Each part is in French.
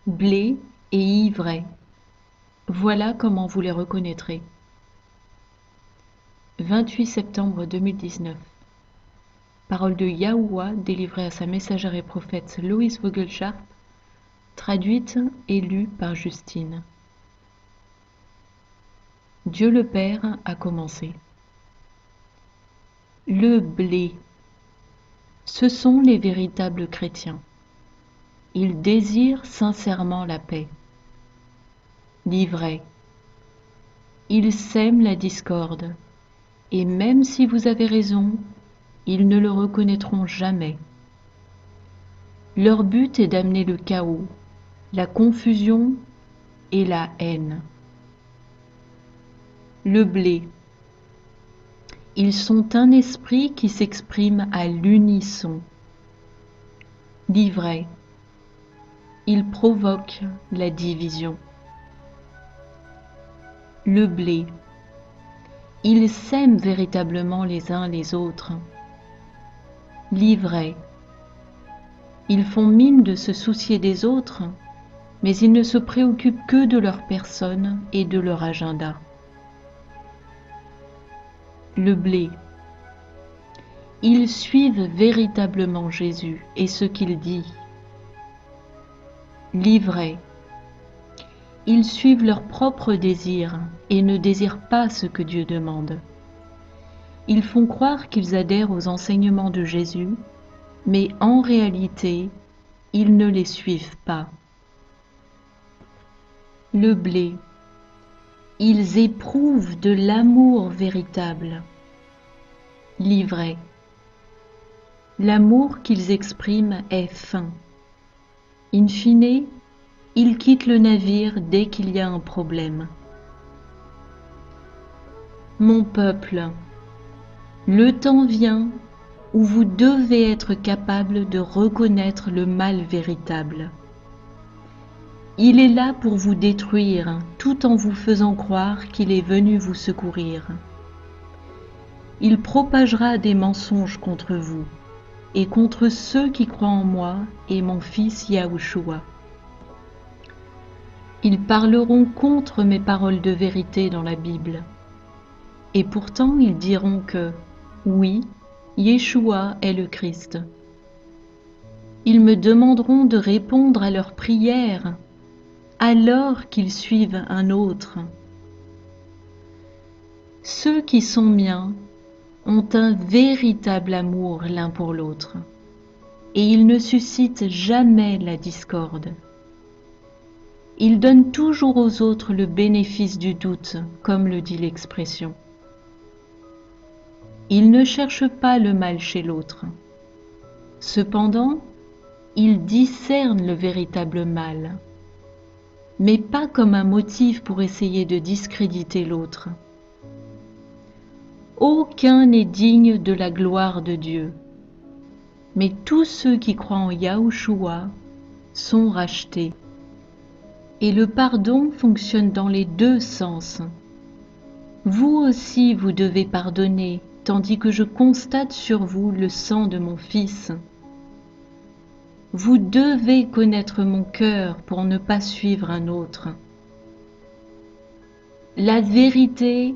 blé et ivraie. Voilà comment vous les reconnaîtrez. 28 septembre 2019. Parole de Yahuwah délivrée à sa messagère et prophète Loïs Vogelchardt, traduite et lue par Justine. Dieu le Père a commencé. Le blé. Ce sont les véritables chrétiens. Ils désirent sincèrement la paix. L'ivraie. Ils sèment la discorde, et même si vous avez raison, ils ne le reconnaîtront jamais. Leur but est d'amener le chaos, la confusion et la haine. Le blé. Ils sont un esprit qui s'exprime à l'unisson. L'ivraie. Ils provoquent la division. Le blé. Ils s'aiment véritablement les uns les autres. L'ivraie. Ils font mine de se soucier des autres, mais ils ne se préoccupent que de leur personne et de leur agenda. Le blé. Ils suivent véritablement Jésus et ce qu'il dit. L'ivraie. Ils suivent leurs propres désirs et ne désirent pas ce que Dieu demande. Ils font croire qu'ils adhèrent aux enseignements de Jésus, mais en réalité, ils ne les suivent pas. Le blé. Ils éprouvent de l'amour véritable. L'ivraie. L'amour qu'ils expriment est fin. In fine, ils quittent le navire dès qu'il y a un problème. Mon peuple, le temps vient où vous devez être capable de reconnaître le mal véritable. Il est là pour vous détruire tout en vous faisant croire qu'il est venu vous secourir. Il propagera des mensonges contre vous et contre ceux qui croient en moi et mon fils Yahushua. Ils parleront contre mes paroles de vérité dans la Bible. Et pourtant ils diront que, oui, Yeshua est le Christ. Ils me demanderont de répondre à leurs prières alors qu'ils suivent un autre. Ceux qui sont miens ont un véritable amour l'un pour l'autre, et ils ne suscitent jamais la discorde. Ils donnent toujours aux autres le bénéfice du doute, comme le dit l'expression. Ils ne cherchent pas le mal chez l'autre. Cependant, ils discernent le véritable mal, mais pas comme un motif pour essayer de discréditer l'autre. Aucun n'est digne de la gloire de Dieu, mais tous ceux qui croient en Yahushua sont rachetés. Et le pardon fonctionne dans les deux sens. Vous aussi vous devez pardonner, tandis que je constate sur vous le sang de mon Fils. Vous devez connaître mon cœur pour ne pas suivre un autre. La vérité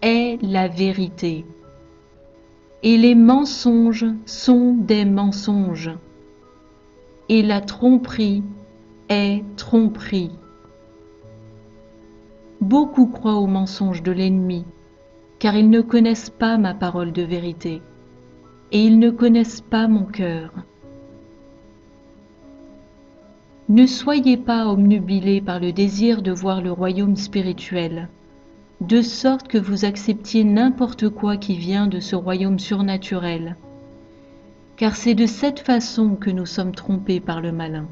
est la vérité, et les mensonges sont des mensonges, et la tromperie est tromperie. Beaucoup croient aux mensonges de l'ennemi, car ils ne connaissent pas ma parole de vérité, et ils ne connaissent pas mon cœur. Ne soyez pas obnubilés par le désir de voir le royaume spirituel, de sorte que vous acceptiez n'importe quoi qui vient de ce royaume surnaturel, car c'est de cette façon que nous sommes trompés par le malin.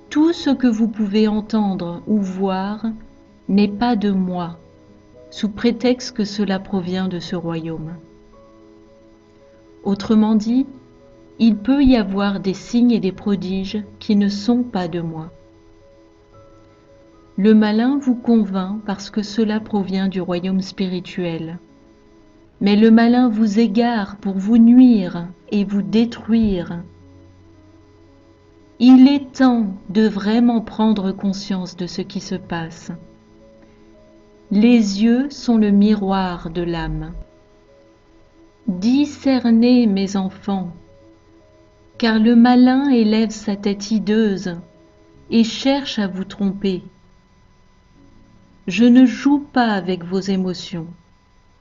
Tout ce que vous pouvez entendre ou voir n'est pas de moi, sous prétexte que cela provient de ce royaume. Autrement dit, il peut y avoir des signes et des prodiges qui ne sont pas de moi. Le malin vous convainc parce que cela provient du royaume spirituel. Mais le malin vous égare pour vous nuire et vous détruire. Il est temps de vraiment prendre conscience de ce qui se passe. Les yeux sont le miroir de l'âme. Discernez, mes enfants, car le malin élève sa tête hideuse et cherche à vous tromper. Je ne joue pas avec vos émotions,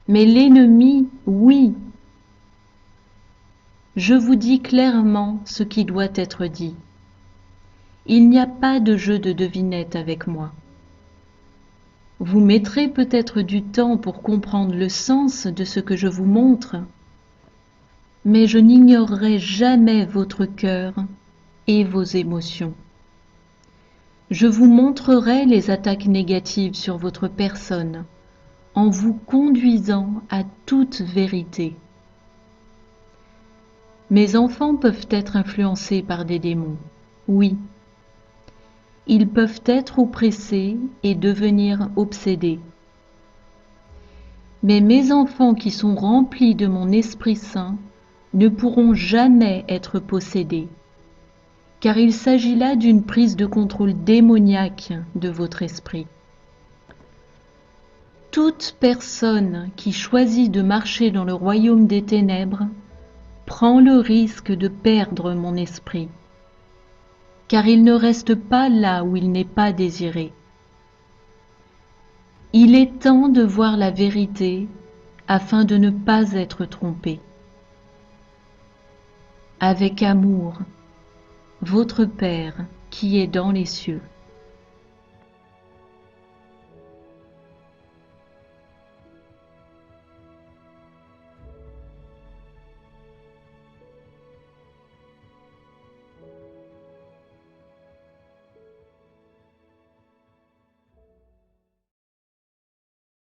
mais l'ennemi, oui. Je vous dis clairement ce qui doit être dit. Il n'y a pas de jeu de devinette avec moi. Vous mettrez peut-être du temps pour comprendre le sens de ce que je vous montre, mais je n'ignorerai jamais votre cœur et vos émotions. Je vous montrerai les attaques négatives sur votre personne en vous conduisant à toute vérité. Mes enfants peuvent être influencés par des démons, oui. Ils peuvent être oppressés et devenir obsédés. Mais mes enfants qui sont remplis de mon Esprit Saint ne pourront jamais être possédés, car il s'agit là d'une prise de contrôle démoniaque de votre esprit. Toute personne qui choisit de marcher dans le royaume des ténèbres prend le risque de perdre mon esprit, car il ne reste pas là où il n'est pas désiré. Il est temps de voir la vérité afin de ne pas être trompé. Avec amour, votre Père qui est dans les cieux.